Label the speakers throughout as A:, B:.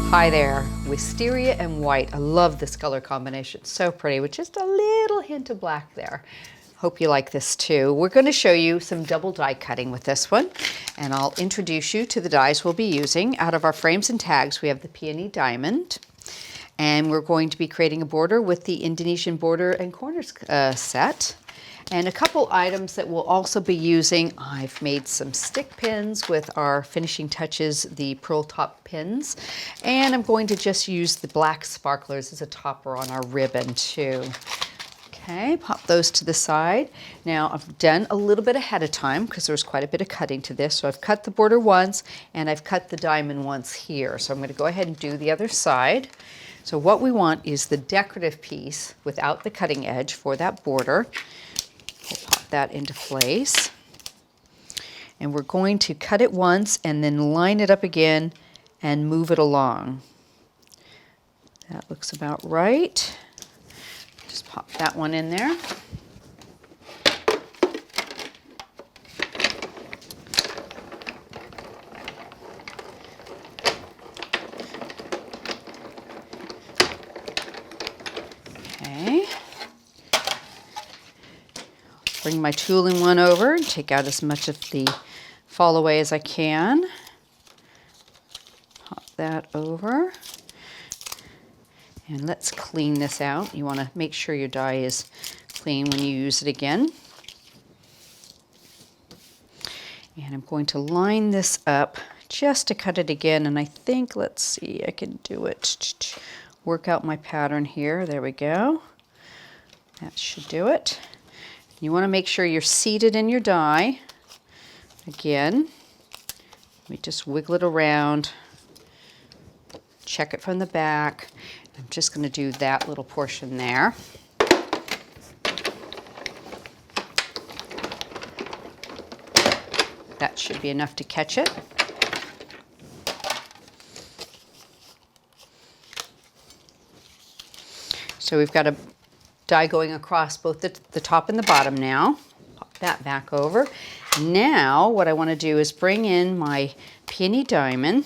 A: Hi there, Wisteria and white. I love this color combination, so pretty, with just a little hint of black there. Hope you like this too. We're going to show you some double die cutting with this one, and I'll introduce you to the dies we'll be using. Out of our frames and tags, we have the Peony Diamond, and we're going to be creating a border with the Indonesian Border and Corners set. And a couple items that we'll also be using, I've made some stick pins with our finishing touches, the pearl top pins. And I'm going to just use the black sparklers as a topper on our ribbon too. Okay, pop those to the side. Now I've done a little bit ahead of time because there's quite a bit of cutting to this. So I've cut the border once and I've cut the diamond once here. So I'm going to go ahead and do the other side. So what we want is the decorative piece without the cutting edge for that border. We'll pop that into place. And we're going to cut it once and then line it up again and move it along. That looks about right. Just pop that one in there. Okay. Bring my tooling one over and take out as much of the fall away as I can. Pop that over. And let's clean this out. You want to make sure your die is clean when you use it again. And I'm going to line this up just to cut it again. And I think, let's see, I can do it. Work out my pattern here. There we go. That should do it. You want to make sure you're seated in your die. Again, let me just wiggle it around. Check it from the back. I'm just going to do that little portion there. That should be enough to catch it. So we've got a die going across both the top and the bottom now. Pop that back over. Now what I want to do is bring in my Peony Diamond,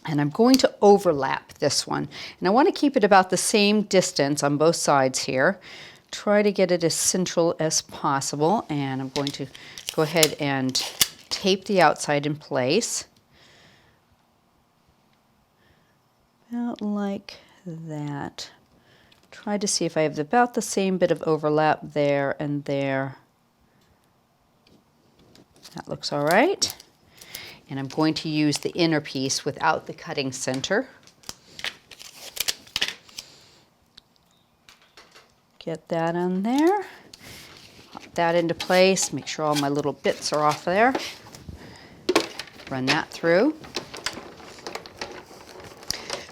A: and I'm going to overlap this one. And I want to keep it about the same distance on both sides here. Try to get it as central as possible, and I'm going to go ahead and tape the outside in place. About like that. Try to see if I have about the same bit of overlap there and there. That looks all right. And I'm going to use the inner piece without the cutting center. Get that on there. Pop that into place. Make sure all my little bits are off there. Run that through.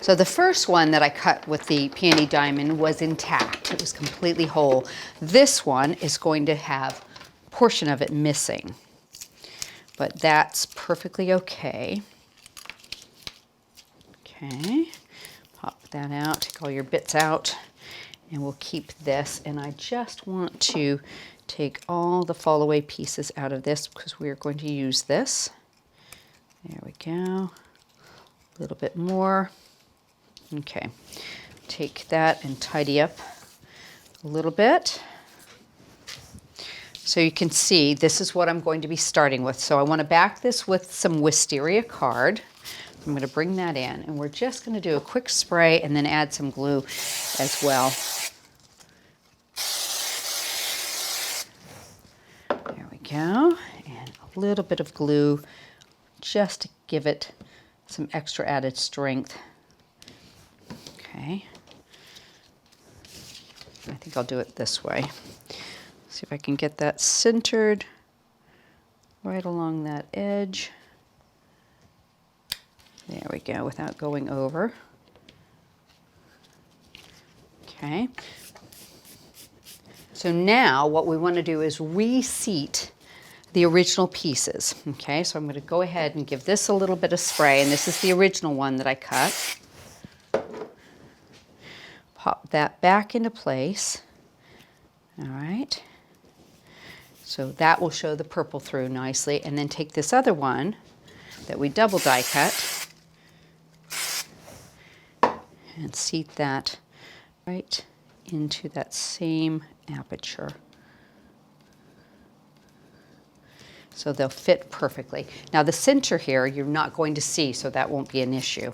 A: So the first one that I cut with the Peony Diamond was intact. It was completely whole. This one is going to have a portion of it missing, but that's perfectly okay. Okay, pop that out, take all your bits out, and we'll keep this. And I just want to take all the fall away pieces out of this because we're going to use this. There we go, a little bit more. Okay, take that and tidy up a little bit. So you can see this is what I'm going to be starting with. So I want to back this with some Wisteria card. I'm going to bring that in, and we're just going to do a quick spray and then add some glue as well. There we go, and a little bit of glue just to give it some extra added strength. Okay, I think I'll do it this way. See if I can get that centered right along that edge. There we go, without going over. Okay. So now what we want to do is reseat the original pieces. Okay, so I'm going to go ahead and give this a little bit of spray, and this is the original one that I cut. Pop that back into place. All right. So that will show the purple through nicely. And then take this other one that we double die cut and seat that right into that same aperture. So they'll fit perfectly. Now the center here, you're not going to see, so that won't be an issue.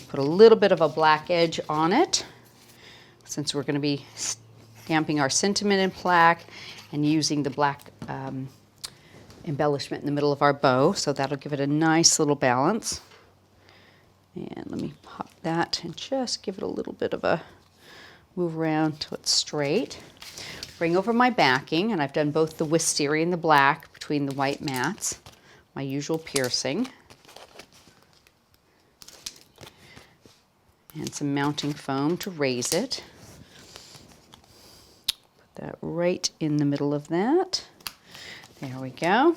A: Put a little bit of a black edge on it, since we're going to be stamping our sentiment in black and using the black embellishment in the middle of our bow, so that'll give it a nice little balance. And let me pop that and just give it a little bit of a move around till it's straight. Bring over my backing, and I've done both the wisteria and the black between the white mats, my usual piercing. And some mounting foam to raise it. Put that right in the middle of that. There we go.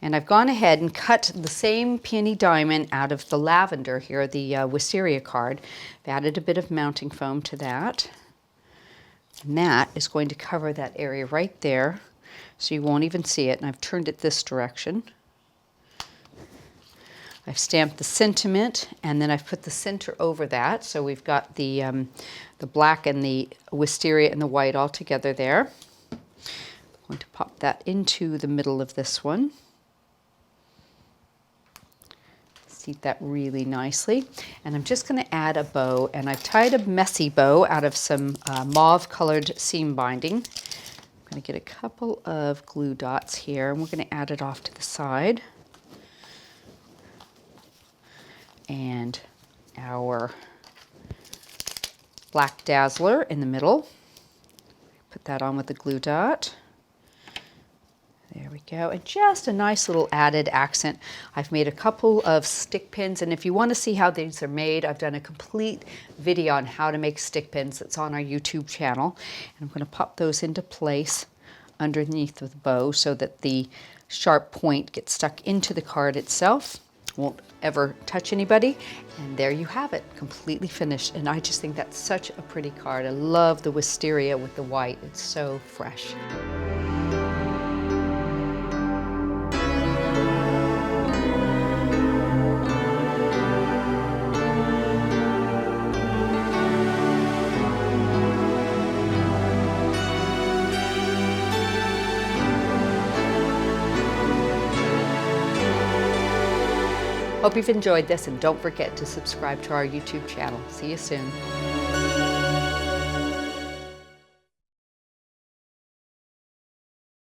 A: And I've gone ahead and cut the same peony diamond out of the lavender here, the Wisteria card. I've added a bit of mounting foam to that. And that is going to cover that area right there, so you won't even see it. And I've turned it this direction. I've stamped the sentiment, and then I've put the center over that. So we've got the black and the wisteria and the white all together there. I'm going to pop that into the middle of this one. Seat that really nicely. And I'm just going to add a bow, and I've tied a messy bow out of some mauve colored seam binding. I'm going to get a couple of glue dots here, and we're going to add it off to the side. And our black dazzler in the middle. Put that on with the glue dot. There we go, and just a nice little added accent. I've made a couple of stick pins, and if you want to see how these are made, I've done a complete video on how to make stick pins. It's on our YouTube channel. And I'm going to pop those into place underneath the bow so that the sharp point gets stuck into the card itself. Won't ever touch anybody. And there you have it, completely finished. And I just think that's such a pretty card. I love the wisteria with the white. It's so fresh. Hope you've enjoyed this, and don't forget to subscribe to our YouTube channel. See you soon.